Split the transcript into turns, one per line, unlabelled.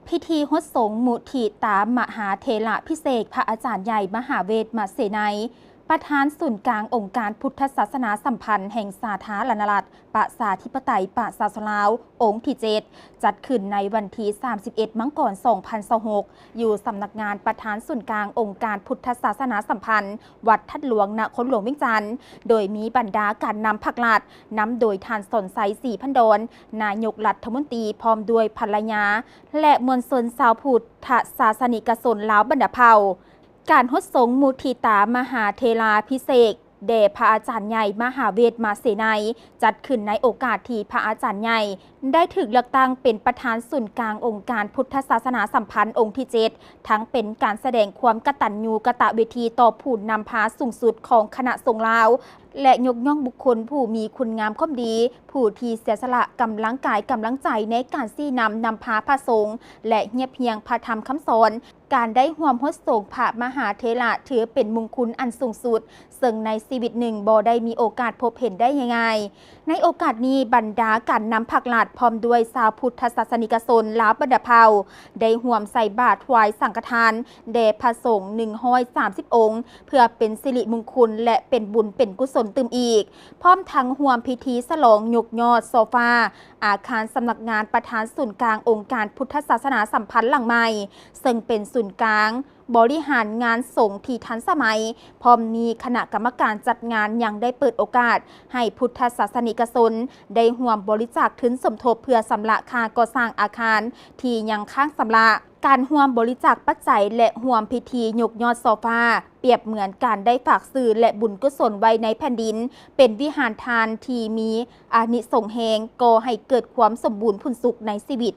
พิธีฮดสงฆ์มุทิตามหาเถระพิเศษพระอาจารย์ใหญ่มหาเวทมเสนัยประธานศูนย์กลางองค์การพุทธศาสนาสัมพันธ์แห่งสาธารณรัฐประชาธิปไตยประชาชนลาวองค์ที่7จัดขึ้นในวันที่31 มังกร 2026อยู่สำนักงานประธานศูนย์กลางองค์การพุทธศาสนาสัมพันธ์วัดทัดหลวงนครหลวงเวียงจันทร์โดยมีบรรดาการนำผักหลัดนำโดยท่านสนไซศรีพันดรนายกรัฐมนตรีพร้อมด้วยภรรยาและมวลชนชาวพุทธศาสนิกชนลาวบรรดาเผ่าการฮดสงฆ์มุทิตามหาเถราพิเศษแด่พระอาจารย์ใหญ่มหาเวทมเสนัยจัดขึ้นในโอกาสที่พระอาจารย์ใหญ่ได้ถูกเลือกตั้งเป็นประธานศูนย์กลางองค์การพุทธศาสนาสัมพันธ์องค์ที่7ทั้งเป็นการแสดงความกตัญญูกตเวทีต่อผู้นำพาสูงสุดของคณะสงฆ์ลาวและยกย่องบุคคลผู้มีคุณงามความดีผู้ที่เสียสละกำลังกายกำลังใจในการซี่นำพาพระสงฆ์และเงียบเพียงพระธรรมคำสอนการได้ร่วมฮดสงฆ์พระมหาเถระถือเป็นมงคลอันสูงสุดซึ่งในชีวิตหนึ่งบ่ได้มีโอกาสพบเห็นได้ง่ายๆในโอกาสนี้บรรดาการนำผักหลาดพร้อมด้วยชาวพุทธศาสนิกชนลาวบรรดาเผ่าได้ร่วมใส่บาตรถวายสังฆทานแด่พระสงฆ์130 องค์เพื่อเป็นสิริมงคลและเป็นบุญเป็นกุศลตื่มอีกพร้อมทั้งร่วมพิธีฉลองยกยอดโซฟาอาคารสำนักงานประธานศูนย์กลางองค์การพุทธศาสนาสัมพันธ์หลังใหม่ซึ่งเป็นศูนย์กลางบริหารงานสงฆ์ที่ทันสมัยพร้อมมีคณะกรรมการจัดงานยังได้เปิดโอกาสให้พุทธศาสนิกชนได้ร่วมบริจาคทุนสมทบเพื่อสำระค่าก่อสร้างอาคารที่ยังค้างชำระการร่วมบริจาคปัจจัยและร่วมพิธียกยอดโซฟาเปรียบเหมือนการได้ฝากสื่อและบุญกุศลไว้ในแผ่นดินเป็นวิหารทานที่มีอานิสงส์แห่งก่อให้เกิดความสมบูรณ์ผุนสุขในชีวิต